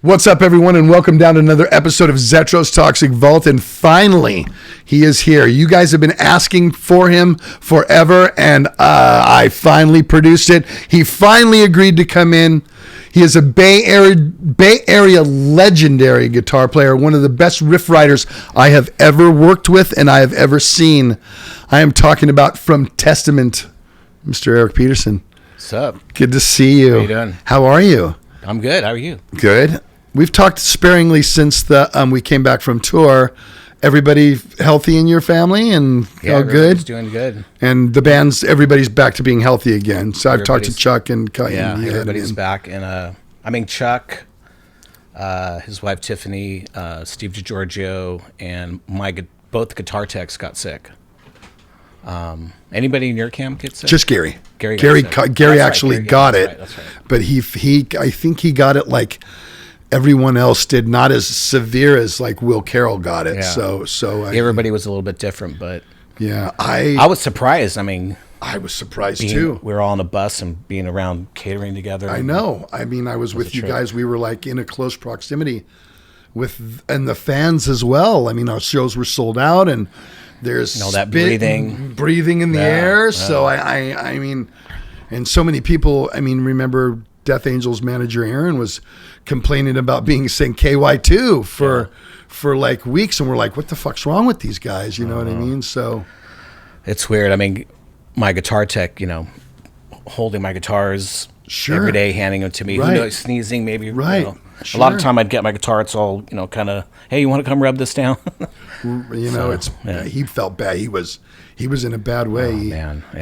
What's up, everyone, and welcome down to another episode of Zetro's Toxic Vault. And finally, he is here. You guys have been asking for him forever, and I finally produced it. He finally agreed to come in. He is a Bay Area legendary guitar player, one of the best riff writers I have ever worked with and I have ever seen. I am talking about from Testament, Mr. Eric Peterson. What's up? Good to see you. How you doing? How are you? I'm good. How are you? Good. We've talked sparingly since we came back from tour. Everybody healthy in your family and all good? Everybody's doing good. And the band's, everybody's back to being healthy again. So I've talked to Chuck and everybody's back. And Chuck, his wife Tiffany, Steve DiGiorgio, and both guitar techs got sick. Anybody in your camp get sick? Just Gary. Gary actually got it. That's right. But I think he got it like everyone else did, not as severe as like Will Carroll got it. Yeah. So everybody was a little bit different, but yeah, I was surprised. I was surprised too. We were all on a bus and being around catering together. I know. I was with you guys. We were like in a close proximity and the fans as well. Our shows were sold out, and there's that breathing in the air. So I mean, and so many people. Remember Death Angel's manager Aaron was complaining about being saying KY2 for like weeks, and we're like, what the fuck's wrong with these guys? You know what I mean? So it's weird. My guitar tech, holding my guitars every day, handing them to me. Right. Who knows, sneezing maybe. Right. A lot of time I'd get my guitar. It's all kind of, hey, you want to come rub this down? He felt bad. He was in a bad way.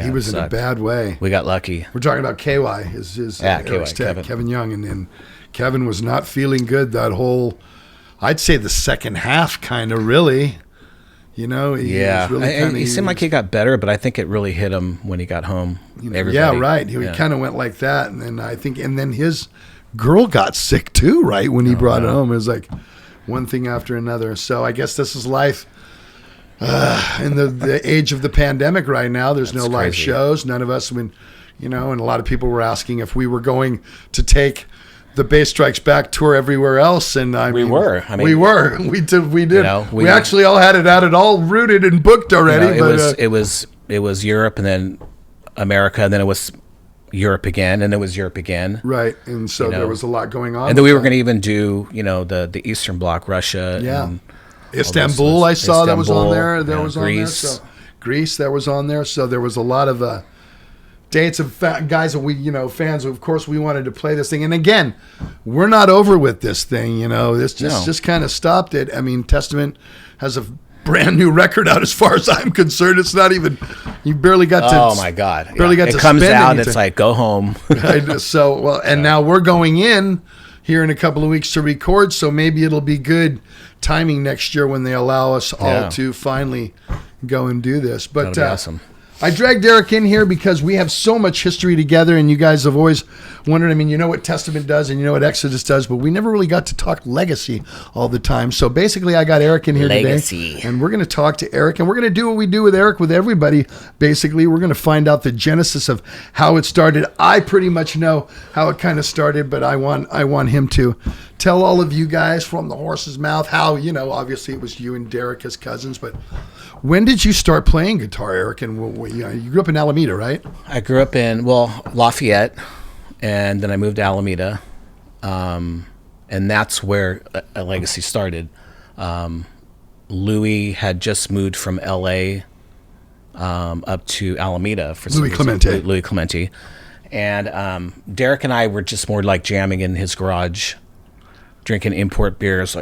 He was in a bad way. We got lucky. We're talking about KY, Kevin Young, and Kevin was not feeling good that whole. I'd say the second half, kind of really. He seemed like he got better, but I think it really hit him when he got home. Yeah, right. He kind of went like that, and then his girl got sick too, right? When he brought it home, it was like one thing after another. So I guess this is life. In the age of the pandemic right now, there's no live shows. None of us, and a lot of people were asking if we were going to take the Bass Strikes Back tour everywhere else, and we did. We actually all had it all rooted and booked already. It was Europe, and then America, and then it was Europe again, and it was Europe again. Right, and so there was a lot going on. And then we were going to even do, the Eastern Bloc, Russia. Yeah. And Istanbul, I saw that was on there. Greece. On there. So Greece, that was on there. So there was a lot of dates of guys that we, fans. Of course, we wanted to play this thing. And again, we're not over with this thing. This just kind of stopped it. Testament has a brand new record out as far as I'm concerned. It's not even, you barely got to. Oh my God. Barely got to. It comes out, it's like, go home. Now we're going in here in a couple of weeks to record. So maybe it'll be good timing next year when they allow us all to finally go and do this. But that'll be awesome. I dragged Eric in here because we have so much history together, and you guys have always wondered, you know what Testament does and you know what Exodus does, but we never really got to talk legacy all the time. So basically I got Eric in here today, and we're going to talk to Eric, and we're going to do what we do with Eric with everybody. Basically, we're going to find out the genesis of how it started. I pretty much know how it kind of started, but I want him to tell all of you guys from the horse's mouth how, obviously it was you and Derek as cousins, but when did you start playing guitar, Eric? And you grew up in Alameda, right? I grew up in, Lafayette, and then I moved to Alameda, and that's where a legacy started. Louis had just moved from L.A. Up to Alameda for Louis Clemente. And Derek and I were just more like jamming in his garage, drinking import beers,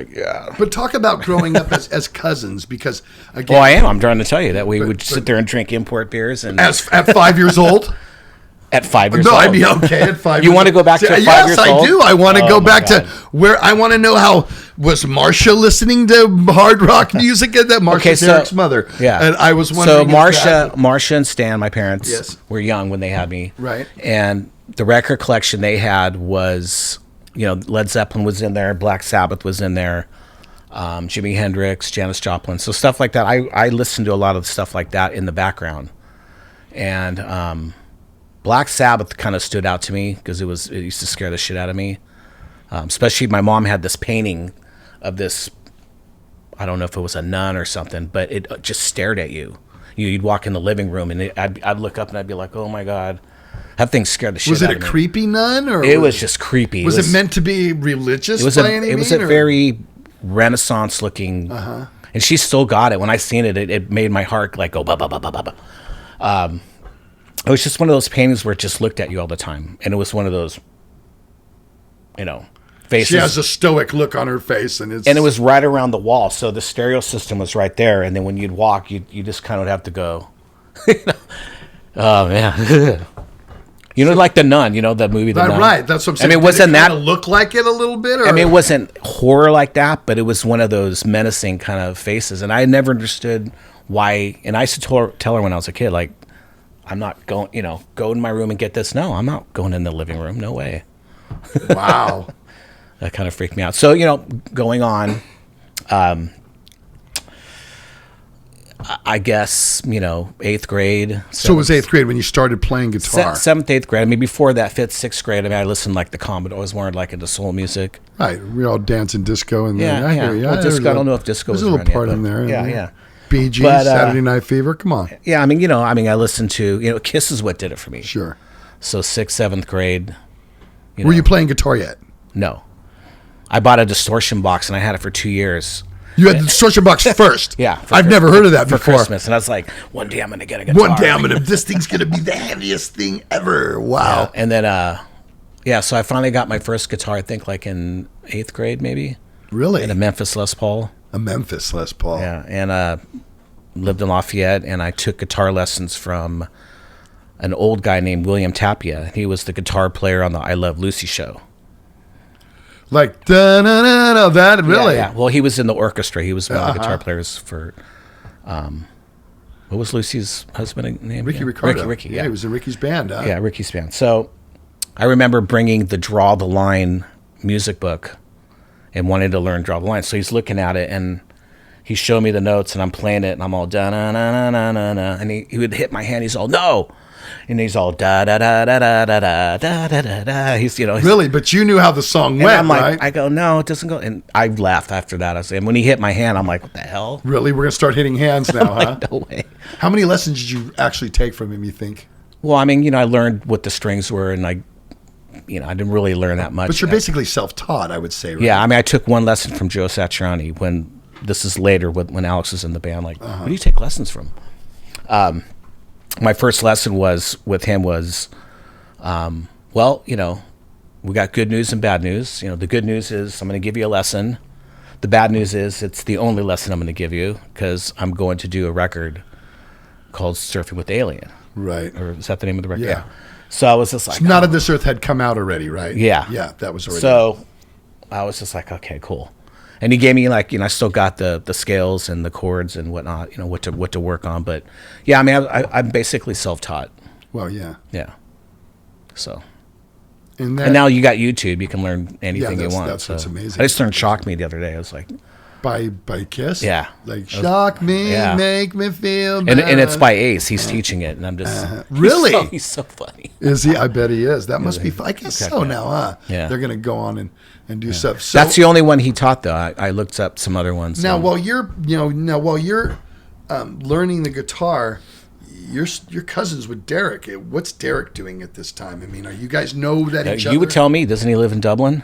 But talk about growing up as cousins, because again, I am. I'm trying to tell you that we would sit there and drink import beers, and at 5 years old. At 5 years old. No, I'd be okay at 5 years old. You want to go back to 5 years old? Yes, I do. I want to go back to where I want to know how was Marcia listening to hard rock music at that? Marcia's Eric's mother. Yeah. And I was wondering. So Marcia and Stan, my parents, were young when they had me. Right. And the record collection they had was, Led Zeppelin was in there, Black Sabbath was in there, Jimi Hendrix, Janis Joplin, so stuff like that. I listened to a lot of stuff like that in the background, and Black Sabbath kind of stood out to me because it used to scare the shit out of me. Especially my mom had this painting of this, I don't know if it was a nun or something, but it just stared at you. You'd walk in the living room, and I'd look up, and I'd be like, oh, my God. That thing scared the shit out of me. Was it a creepy nun? Or it was just creepy. Was it meant to be religious It was a very Renaissance-looking, and she still got it. When I seen it, it made my heart like go, ba, ba, ba, ba, ba, ba. It was just one of those paintings where it just looked at you all the time. And it was one of those, faces. She has a stoic look on her face. And it was right around the wall. So the stereo system was right there. And then when you'd walk, you just kind of have to go, oh, man. Like The Nun, the movie The Nun. Right, that's what I'm saying. I mean, wasn't that look like it a little bit? Or? I mean, it wasn't horror like that, but it was one of those menacing kind of faces. And I never understood why. And I used to tell her when I was a kid, like, I'm not going, go in my room and get this. No, I'm not going in the living room. No way. Wow. That kind of freaked me out. So, going on, I guess, 8th grade. So it was 8th grade when you started playing guitar? 7th, 8th grade. I mean, before that, 5th, 6th grade, I listened like the Commodore. I was more like into soul music. Right. We all dancing disco. And yeah. Well, disco, I don't know if disco was around. There's a little part in there. Yeah. Bee Gees, Saturday Night Fever, come on. Yeah, I mean, I listened to, Kiss is what did it for me. Sure. So 6th, 7th grade. Were you playing guitar yet? No. I bought a distortion box, and I had it for 2 years. You had the distortion box first? Yeah. I've never heard of that for before. Christmas, and I was like, one day I'm going to get a guitar. One day this thing's going to be the heaviest thing ever. Wow. Yeah. And then, so I finally got my first guitar, I think, like in 8th grade, maybe. Really? And a Memphis Les Paul. A Memphis Les Paul. Yeah, and lived in Lafayette, and I took guitar lessons from an old guy named William Tapia. He was the guitar player on the I Love Lucy show. Like, da-na-na-na, that, really? Yeah. Well, he was in the orchestra. He was one of the guitar players for, what was Lucy's husband name? Ricky Ricardo. Ricky, yeah. He was in Ricky's band. Huh? Yeah, Ricky's band. So I remember bringing the Draw the Line music book and wanted to learn Draw the Line. So he's looking at it, and he showed me the notes, and I'm playing it, and I'm all da-na-na-na-na-na, and he would hit my hand. He's all, no! And he's all da-da-da-da-da-da-da-da-da-da. He's, Really? But you knew how the song went, I'm like, right? I go, no, it doesn't go. And I laughed after that. And when he hit my hand, I'm like, what the hell? Really? We're going to start hitting hands now, huh? Like, no way. How many lessons did you actually take from him, you think? Well, I mean, I learned what the strings were, and I didn't really learn that much. But you're basically self-taught, I would say, right? Yeah, I mean, I took one lesson from Joe Satriani this is later when Alex was in the band. Like, where do you take lessons from? My first lesson with him was, we got good news and bad news. The good news is I'm going to give you a lesson. The bad news is it's the only lesson I'm going to give you because I'm going to do a record called Surfing with the Alien. Right. Or is that the name of the record? Yeah. So I was just like... Not of This Earth had come out already, right? Yeah. Yeah, that was already... So I was just like, okay, cool. And he gave me I still got the scales and the chords and whatnot, what to work on. But yeah, I mean, I'm basically self-taught. Well, yeah. Yeah. So. And now you got YouTube. You can learn anything you want. That's what's amazing. I just learned Shock Me the other day. I was like. By Kiss? Yeah. Like, shock me, make me feel better. And it's by Ace. He's teaching it. And I'm just. Really? He's so funny. Is he? I bet he is. That must be fun. I guess so now, huh? Yeah. They're going to go on and do stuff. So, that's the only one he taught, though. I looked up some other ones. Now, while you're learning the guitar, you're cousins with Derek. What's Derek doing at this time? I mean, are you guys know that each other? You would tell me. Doesn't he live in Dublin?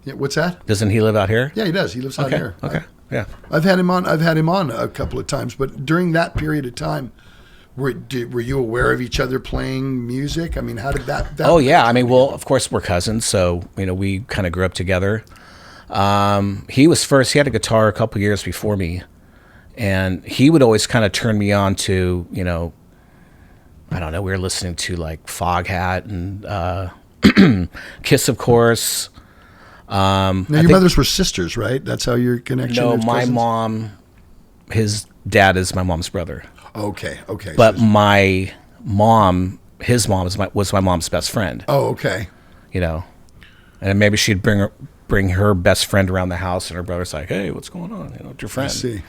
Yeah, what's that? Doesn't he live out here? Yeah, he does. He lives out here. Okay. Yeah. I've had him on a couple of times, but during that period of time, were you aware of each other playing music? I mean, how did that Oh yeah, I mean, well, of course we're cousins, so we kind of grew up together. He was first. He had a guitar a couple years before me, and he would always kind of turn me on to I don't know. We were listening to like Foghat and Kiss, of course. Now your mothers were sisters, right? That's how your connection. No, my mom, his dad is my mom's brother. Okay. But my mom, his mom was my mom's best friend. Oh, okay. And maybe she'd bring her best friend around the house, and her brother's like, "Hey, what's going on? It's your friend." I see.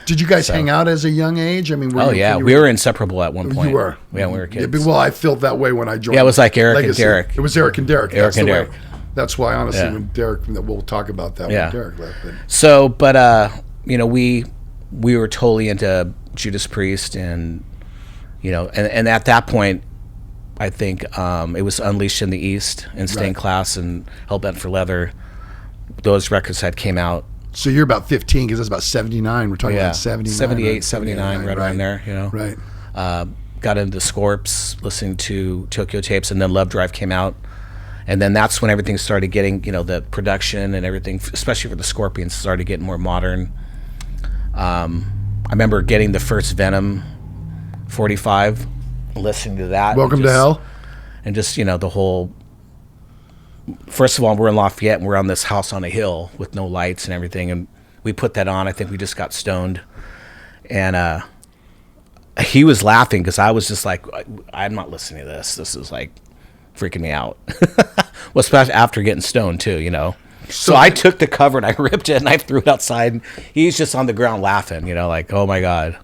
Did you guys hang out as a young age? I mean, we were inseparable at one point. You were? Yeah, we were kids. Yeah, well, I felt that way when I joined. Yeah, it was like Eric Legacy. and Derek. It was Eric and Derek. Eric and Derek. That's why, honestly, when Derek, we'll talk about that when Derek left. But. So, but we were totally into Judas Priest, and and at that point, I think it was Unleashed in the East and Stained Class and Hellbent for Leather. Those records had came out. So you're about 15 because that's about 79. We're talking about 79. 78, 79, right around there, Right. Got into Scorps, listening to Tokyo Tapes, and then Love Drive came out. And then that's when everything started getting, the production and everything, especially for the Scorpions, started getting more modern. I remember getting the first Venom 45, listening to that. Welcome to Hell. And just, the whole... First of all, we're in Lafayette, and we're on this house on a hill with no lights and everything, and we put that on. I think we just got stoned. And he was laughing because I was just like, I'm not listening to this. This is like freaking me out. Well, especially after getting stoned too, So I took the cover and I ripped it and I threw it outside. And he's just on the ground laughing, like, oh my God.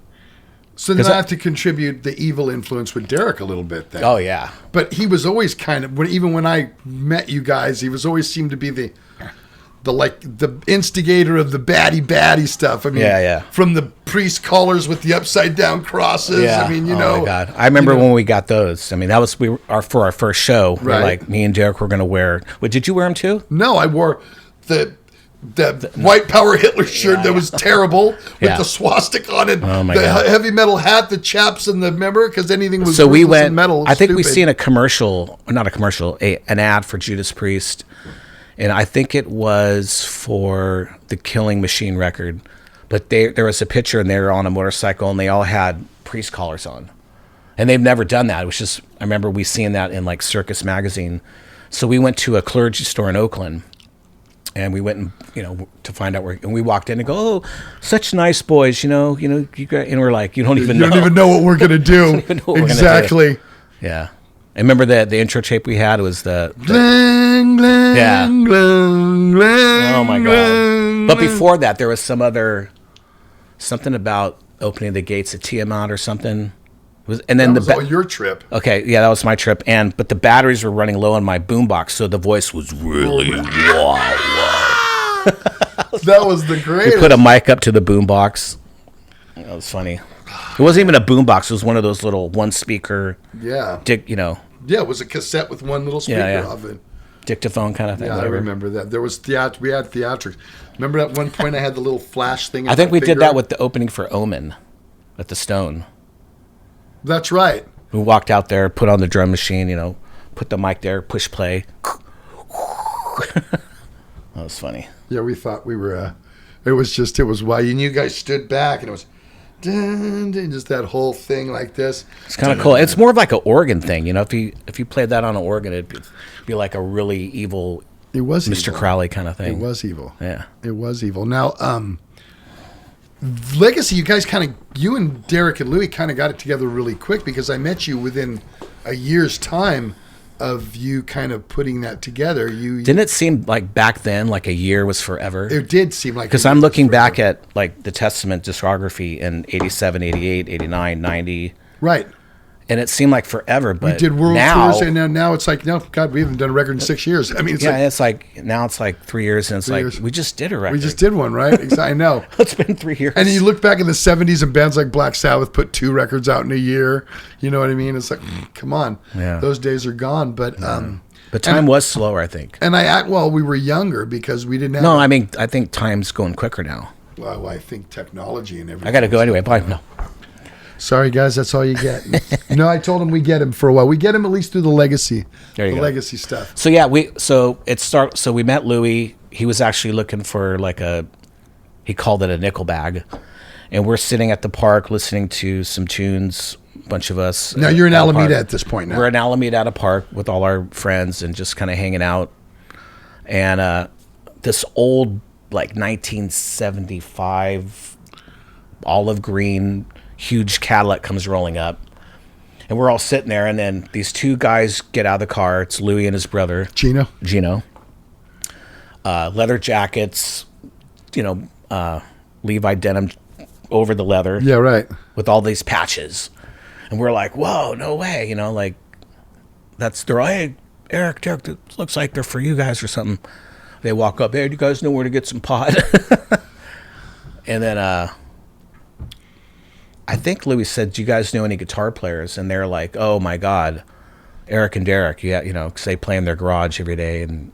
So then I have to contribute the evil influence with Derek a little bit then. Oh yeah. But he was always kind of, even when I met you guys, he was always seemed to be the instigator of the baddie stuff. I mean, from the priest collars with the upside down crosses. Yeah. I mean, oh my God. I remember when we got those. I mean, that was for our first show. Right. Me and Derek were going to wear. What, did you wear them too? No, I wore the white power Hitler shirt that was terrible with the swastika on it. Oh my the God. Heavy metal hat, the chaps, and the member, because anything was so we went. Metal. I think we seen a commercial, not a commercial, an ad for Judas Priest. And I think it was for the Killing Machine record. But there was a picture, and they were on a motorcycle, and they all had priest collars on. And they've never done that. It was just, I remember we seen that in like Circus Magazine. So we went to a clergy store in Oakland, and we went and, to find out where, and we walked in and go, oh, such nice boys, you got, and we're like, you don't even know what we're going to do. Exactly. Yeah. I remember the intro tape we had was the glang, glang, glang, glang, oh my God. But before that, there was something about opening the gates of Tiamat or something. And then that was all your trip. Okay, yeah, that was my trip. But the batteries were running low on my boombox, so the voice was really wow. That was the greatest. We put a mic up to the boombox. That was funny. It wasn't even a boombox. It was one of those little one speaker. Yeah. Yeah, it was a cassette with one little speaker of it. Dictaphone kind of thing. Yeah, whatever. I remember that. There was we had theatrics. Remember at one point I had the little flash thing. I think we did that with the opening for Omen at the Stone. That's right. We walked out there, put on the drum machine, put the mic there, push play. That was funny. Yeah, we thought we were. It was why you guys stood back and it was. Dun, dun, just that whole thing like this. It's kind of cool. It's more of like an organ thing, If you played that on an organ, it'd be like a really evil. It was Mr. evil. Crowley kind of thing. It was evil. Yeah, it was evil. Now, Legacy, you and Derek and Louie kind of got it together really quick because I met you within a year's time of you kind of putting that together. Didn't it seem like back then, like a year was forever? It did seem like, because I'm looking back at like the Testament discography in 87, 88, 89, 90. Right. And it seemed like forever, but we did world tours, and now it's like, no, God, we haven't done a record in 6 years. I mean, it's like 3 years, and it's like, we just did a record. We just did one, right? Exactly. I know. It's been 3 years. And you look back in the 70s, and bands like Black Sabbath put 2 records out in a year. You know what I mean? It's like, come on. Yeah. Those days are gone. But time was slower, I think. And we were younger because we didn't have... No, I mean, I think time's going quicker now. Well, I think technology and everything. I got to go anyway. Bye. No. Sorry, guys, that's all you get. No, I told him we get him for a while. We get him at least through the legacy. There you go. Legacy stuff. So yeah, so we met Louie. He was actually looking for he called it a nickel bag, and we're sitting at the park listening to some tunes. A bunch of us. Now you're in Alameda at this point. Now we're in Alameda at a park with all our friends and just kind of hanging out. And this old 1975 olive green. Huge Cadillac comes rolling up, and we're all sitting there, and then these 2 guys get out of the car. It's Louie and his brother Gino. Leather jackets, Levi denim over the leather. Yeah, right. With all these patches, and we're like, "Whoa, no way!" They're like, Derek, it looks like they're for you guys or something. They walk up, hey, do you guys know where to get some pot? And then I think Louis said, do you guys know any guitar players? And they're like, oh my God, Eric and Derek, yeah, because they play in their garage every day. And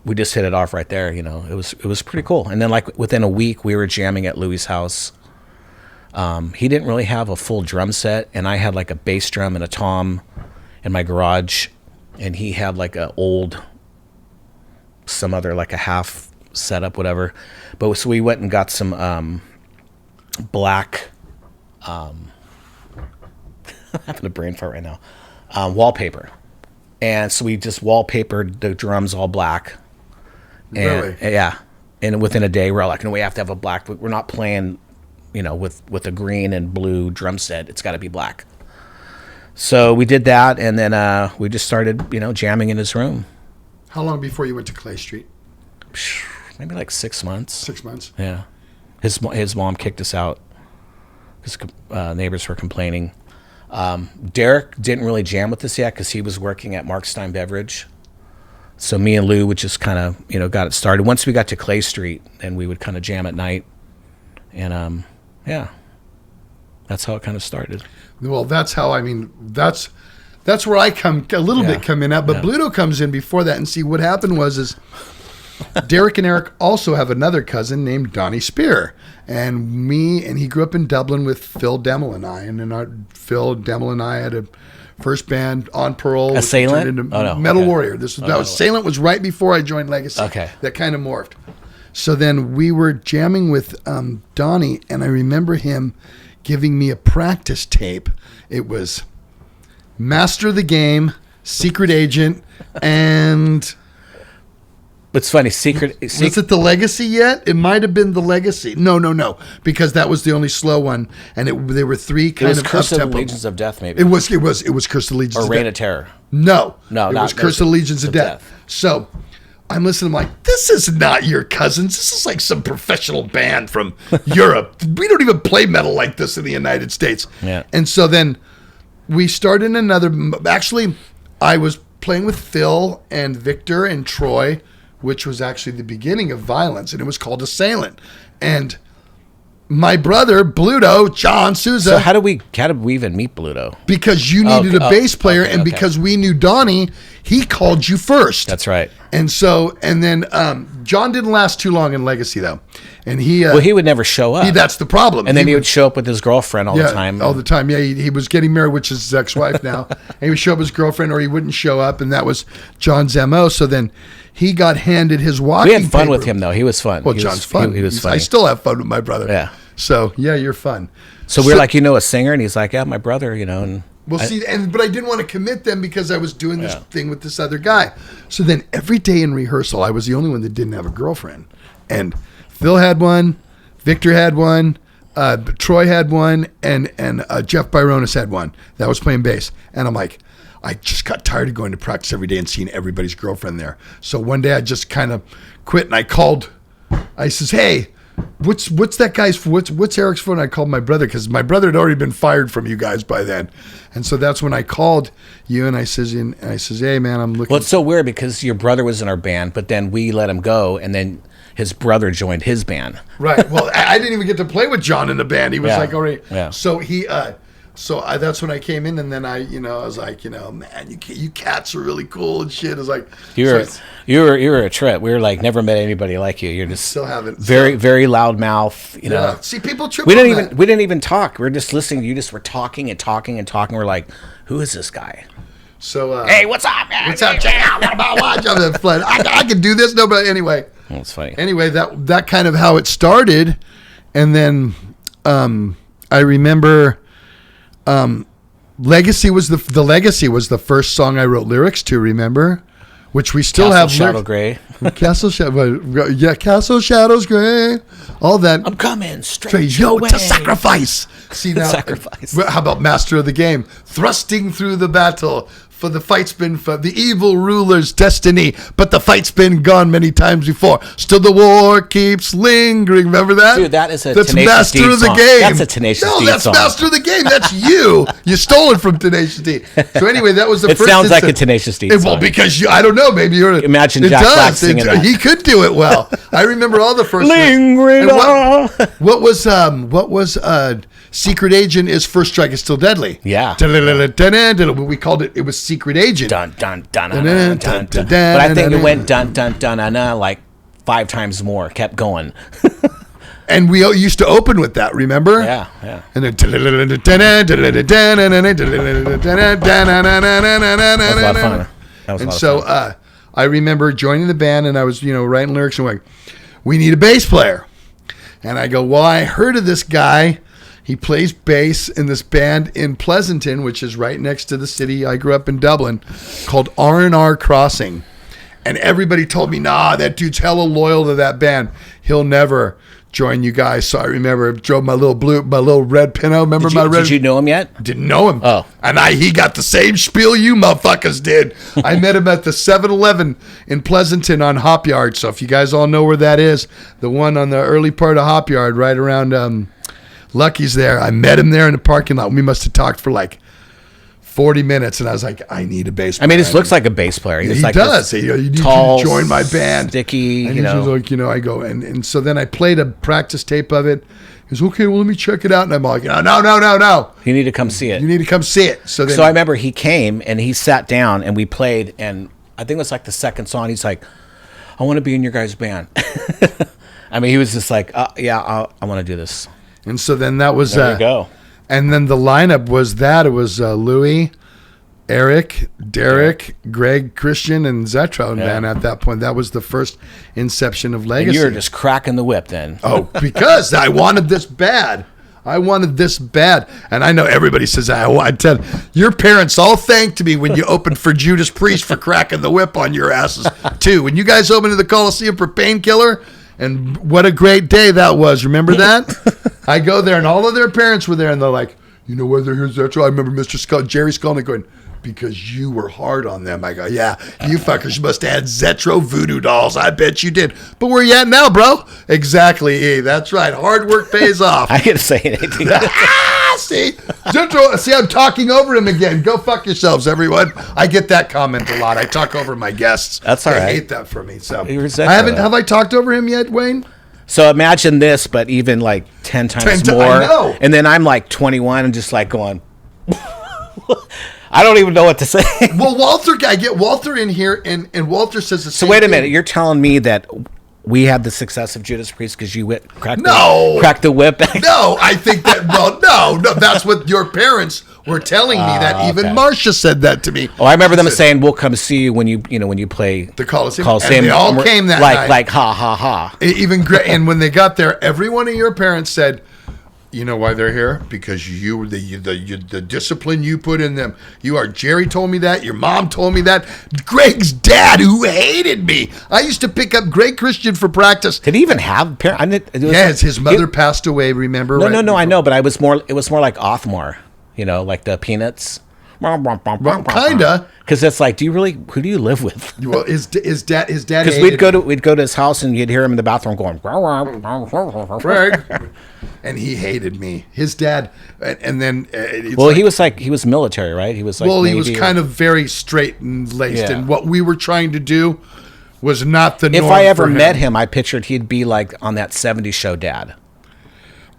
we just hit it off right there. It was pretty cool. And then like within a week, we were jamming at Louis' house. He didn't really have a full drum set, and I had like a bass drum and a tom in my garage, and he had like some other like a half setup, whatever. But so we went and got some black, I'm having a brain fart right now, wallpaper. And so we just wallpapered the drums all black. And, really? Yeah. And within a day, we're like, no, we have to have a black. We're not playing, with a green and blue drum set. It's got to be black. So we did that, and then we just started, jamming in his room. How long before you went to Clay Street? Maybe like 6 months. 6 months? Yeah. His mom kicked us out because neighbors were complaining. Derek didn't really jam with us yet because he was working at Mark Stein Beverage. So me and Lou would just kind of, got it started. Once we got to Clay Street, then we would kind of jam at night. And, yeah, that's how it kind of started. Well, that's how, that's where I come in at. But Bluto comes in before that. And see, what happened was Derek and Eric also have another cousin named Donnie Spear. And he grew up in Dublin with Phil Demmel and I. And then Phil Demmel and I had a first band on Pearl. Assailant? Metal Warrior. Assailant was right before I joined Legacy. Okay. That kind of morphed. So then we were jamming with Donnie, and I remember him giving me a practice tape. It was Master of the Game, Secret Agent, and... It's funny, Secret... Was it the Legacy yet? It might have been the Legacy. No, because that was the only slow one, and they were three kind of up-tempo. It was Curse of the Legions of Death, maybe. It was Curse of the Legions of Death. Or Reign of Terror. No, it was Curse of the Legions of Death. So... I'm listening, I'm like, this is not your cousins. This is like some professional band from Europe. We don't even play metal like this in the United States. Yeah. And so then we started actually, I was playing with Phil and Victor and Troy, which was actually the beginning of Violence, and it was called Assailant. And my brother, Bluto, John Souza. So how did we even meet Bluto? Because you needed a bass player, and because we knew Donnie, he called you first. That's right. And then John didn't last too long in Legacy, though. And he would never show up. That's the problem. And then he would show up with his girlfriend all the time. All the time. Yeah, he was getting married, which is his ex-wife now. And he would show up with his girlfriend, or he wouldn't show up, and that was John's MO. So then he got handed his walking We had fun paper. with him, though. He was fun. Well, John's fun. He was funny. I still have fun with my brother. Yeah. So, yeah, you're fun. So we're like, a singer? And he's like, yeah, my brother, and... But I didn't want to commit them because I was doing this thing with this other guy. So then every day in rehearsal, I was the only one that didn't have a girlfriend. And Phil had one, Victor had one, Troy had one, and Jeff Byronis had one that was playing bass. And I'm like, I just got tired of going to practice every day and seeing everybody's girlfriend there. So one day I just kind of quit, and I says, hey, what's that guy's, what's Eric's phone? I called my brother because my brother had already been fired from you guys by then. And so that's when I called you, and I says, hey man, I'm looking. Well, it's so weird because your brother was in our band, but then we let him go, and then his brother joined his band. Right. Well, I didn't even get to play with John in the band. He was like already. Yeah. So that's when I came in, and then I was like, man, you cats are really cool and shit. I was like, you were a trip. We were like, never met anybody like you. You're just still haven't very, very loud mouth. Yeah. See, people trip. We didn't even talk. We were just listening. You just were talking and talking and talking. We're like, who is this guy? So hey, what's up, man? What's up? Check it out. What about watch? I can do this. No, but anyway. That's funny. Anyway, that kind of how it started, and then I remember. Legacy was the Legacy was the first song I wrote lyrics to. Remember, which we still have. Shadow Gray. Castle Shadows Gray. All that. I'm coming straight to sacrifice. See now. Sacrifice. How about Master of the Game? Thrusting through the battle, For the fight's been for the evil ruler's destiny, but the fight's been gone many times before. Still the war keeps lingering. Remember that? Dude, that's Tenacious Master D of the song. Game. That's a Tenacious D song. No, that's Master of the Game. That's you. You stole it from Tenacious D. So anyway, that was the first. It sounds like a Tenacious D song. Well, because I don't know. Maybe you're. Imagine Jack Black singing that. He could do it well. I remember all the first. Lingering. What was Secret Agent is First Strike is Still Deadly. Yeah. We called it. It was Secret Agent. Dun dun dun dun dun. But I think it went dun dun dun dun like 5 times more. Kept going. And we used to open with that. Remember? Yeah. And then. That was a lot of fun. And so I remember joining the band, and I was writing lyrics and like, we need a bass player. And I go, well, I heard of this guy. He plays bass in this band in Pleasanton, which is right next to the city. I grew up in Dublin, called R&R Crossing. And everybody told me, nah, that dude's hella loyal to that band. He'll never join you guys. So I remember I drove my little red Pinto. Remember my red? Did you know him yet? Didn't know him. Oh. And he got the same spiel you motherfuckers did. I met him at the 7-Eleven in Pleasanton on Hop Yard. So if you guys all know where that is, the one on the early part of Hop Yard, right around Lucky's there. I met him there in the parking lot. We must have talked for like 40 minutes, and I was like, I need a bass player. I mean, he looks like a bass player. He like does. You need tall, you to join my band. Sticky, and I go, and so then I played a practice tape of it. He goes, okay, well, let me check it out. And I'm like, no. You need to come see it. You need to come see it. So I remember he came, and he sat down, and we played, and I think it was like the second song. He's like, I want to be in your guys' band. I mean, he was just like, I want to do this. And so then that was... There you go. And then the lineup was that. It was Louis, Eric, Derek, Greg, Christian, and Zetro. And then at that point, that was the first inception of Legacy. And you were just cracking the whip then. Oh, because I wanted this bad. And I know everybody says, I tell your parents all thanked me when you opened for Judas Priest for cracking the whip on your asses, too. When you guys opened to the Coliseum for Painkiller, and what a great day that was. Remember that? I go there, and all of their parents were there, and they're like, whether here's Zetro. I remember Jerry Skolnick going, because you were hard on them. I go, yeah, you fuckers must have had Zetro voodoo dolls. I bet you did. But where you at now, bro? Exactly. That's right. Hard work pays off. I didn't say anything. See? Zetro, see, I'm talking over him again. Go fuck yourselves, everyone. I get that comment a lot. I talk over my guests. That's all right. They hate that for me. So have I talked over him yet, Wayne? So imagine this, but even like 10 times more. I know. And then I'm like 21 and just like going, I don't even know what to say. Well, I get Walter in here, and Walter says the same thing. So wait a minute. You're telling me that we had the success of Judas Priest because you cracked the whip? No, I think that, no, that's what your parents were telling me. That even Marcia said that to me. Oh, I remember them saying, we'll come see you when you play the Coliseum. And they all came that night. Like, ha, ha, ha. Even and when they got there, every one of your parents said, you know why they're here? Because you, the discipline you put in them. Jerry told me that. Your mom told me that. Greg's dad, who hated me. I used to pick up Greg Christian for practice. Did he even have parents? Yes, his mother passed away. Remember? No, I know, but it was more like Othmore. Like the Peanuts. Kinda. Because it's like, who do you live with? Well, his dad. Because we'd go to his house and you'd hear him in the bathroom going, Greg, and he hated me. His dad, and then he was military, right? He was like, he was kind of very straight and laced, and what we were trying to do was not the norm. If I ever met him, I pictured he'd be like on that '70s show, Dad.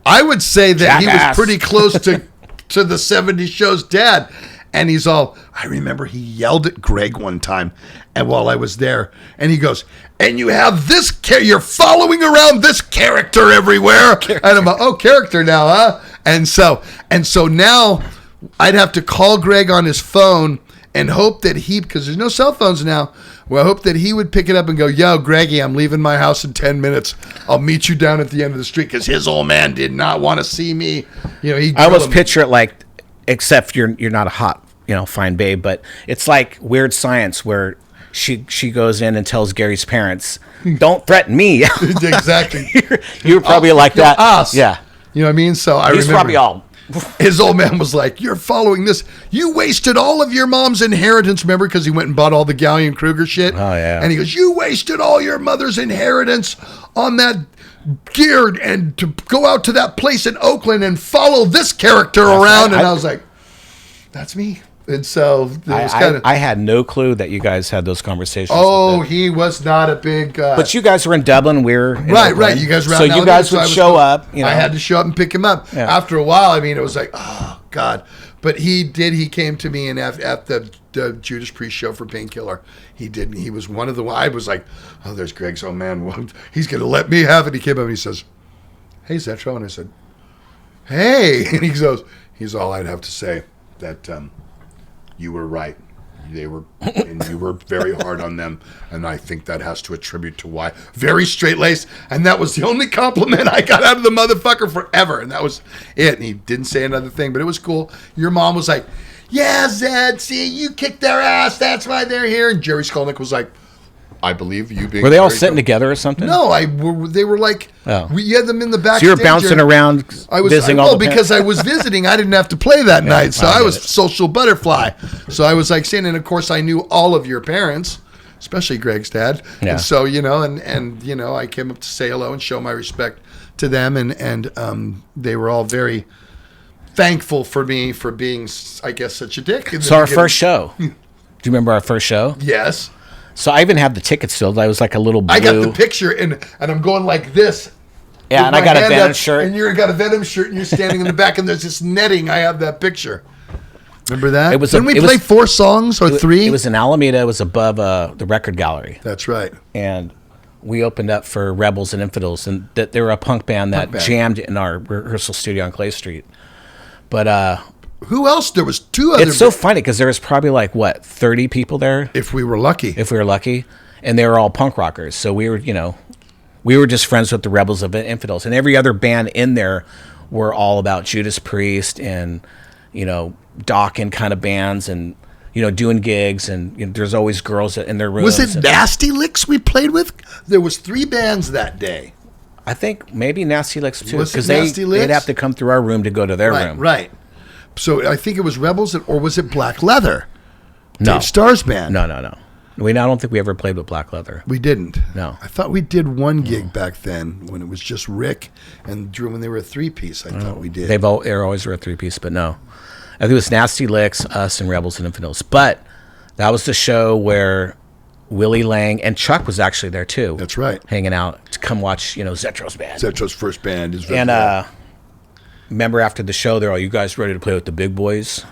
I would say that he was pretty close to the '70s show's dad. And he's all, I remember he yelled at Greg one time, and while I was there, and he goes, and you have this, you're following around this character everywhere. And I'm like, oh, character now, huh? And so now I'd have to call Greg on his phone and hope that because there's no cell phones now, well, I hope that he would pick it up and go, yo, Greggy, I'm leaving my house in 10 minutes. I'll meet you down at the end of the street, because his old man did not want to see me. I almost picture it like, except you're not a hot, fine babe, but it's like Weird Science where she goes in and tells Gary's parents, "Don't threaten me." Exactly. you were probably like that. Us. Yeah. You know what I mean? So He's remember. Probably all. his old man was like, "You're following this. You wasted all of your mom's inheritance." Remember, because he went and bought all the Gallion Kruger shit. Oh yeah. And he goes, "You wasted all your mother's inheritance on that gear and to go out to that place in Oakland and follow this character around." And I was like, "That's me." And so it was I had no clue that you guys had those conversations. Oh, he was not a big. But you guys were in Dublin. We're in right. Oakland. You guys were out so in you guys would show up. You know. I had to show up and pick him up. Yeah. After a while, I mean, it was like, oh God. But he did. He came to me and at the Judas Priest show for Painkiller. He did. And he was one of the. I was like, oh, there's Greg's old man. Well, he's gonna let me have it. He came up and he says, "Hey, Zetro," and I said, "Hey," and he goes, "He's all I'd have to say that." You were right. They were, and you were very hard on them, and I think that has to attribute to why. Very straight-laced, and that was the only compliment I got out of the motherfucker forever, and that was it. And he didn't say another thing, but it was cool. Your mom was like, "Yeah, Zed, see, you kicked their ass. That's why they're here." And Jerry Skolnick was like, "I believe you." Being were they all sitting together or something? No, they were like, we had them in the back. So you were bouncing around, visiting all the because I was visiting. I didn't have to play that night, so I was social butterfly. So I was like saying, and of course I knew all of your parents, especially Greg's dad. Yeah. And so and I came up to say hello and show my respect to them, and they were all very thankful for me for being, I guess, such a dick. So our first show. Do you remember our first show? Yes. So I even have the tickets still. I was like a little blue. I got the picture, and I'm going like this. Yeah, and I got a Venom shirt. And you got a Venom shirt, and you're standing in the back, and there's this netting. I have that picture. Remember that? Didn't we play 4 songs or 3? It was in Alameda. It was above the record gallery. That's right. And we opened up for Rebels and Infidels, and they were a punk band that jammed in our rehearsal studio on Clay Street. But who else? There was 2 other. It's so funny because there was probably 30 people there. If we were lucky. And they were all punk rockers. So we were just friends with the Rebels of Infidels, and every other band in there were all about Judas Priest and Dawkins kind of bands and doing gigs, and there's always girls in their rooms. Was it Nasty Licks we played with? There was 3 bands that day. I think maybe Nasty Licks too, because they'd have to come through our room to go to their room. Right. So I think it was Rebels, or was it Black Leather? No. Dave Starr's band. No. I don't think we ever played with Black Leather. We didn't. No. I thought we did one gig back then when it was just Rick and Drew when they were a 3-piece. I thought we did. They always were a 3-piece, but no. I think it was Nasty Licks, us, and Rebels and Infidels. But that was the show where Willie Lang and Chuck was actually there too. That's right. Hanging out to come watch, Zetro's band. Zetro's first band is. And remember after the show, they're all, "You guys ready to play with the big boys?"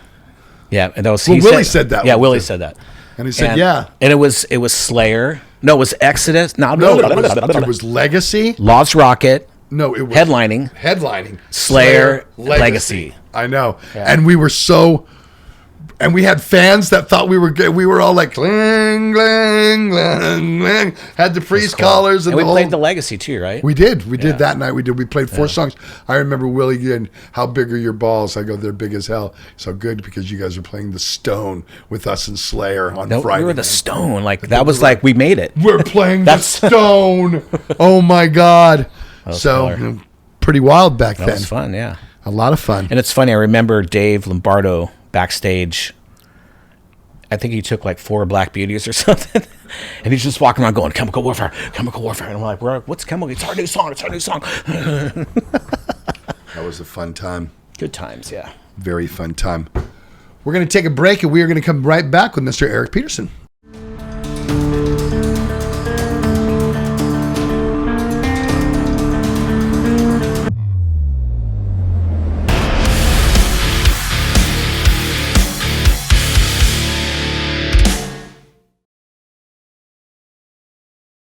Yeah, and that was Willie said that. Yeah, Willie said that. And he said, "Yeah." And it was Slayer. No, it was Exodus. No, it was Legacy. Lost Rocket. No, it was headlining. Slayer, Legacy. I know, and we were so. And we had fans that thought we were good. We were all like, clang, clang, clang, clang. Had the priest collars. And we played the Legacy too, right? We did. We did that night. We played 4 songs. I remember Willie getting, "How big are your balls?" I go, "They're big as hell." So good, because you guys are playing the Stone with us and Slayer on Friday. We were the Stone. That was we made it. We're playing the Stone. Oh my God. So pretty wild back then. That was fun, yeah. A lot of fun. And it's funny, I remember Dave Lombardo backstage. I think he took 4 Black Beauties or something, and he's just walking around going, Chemical Warfare. And I'm like, "What's Chemical? It's our new song. That was a fun time. Good times, yeah. Very fun time. We're going to take a break, and we are going to come right back with Mr. Eric Peterson.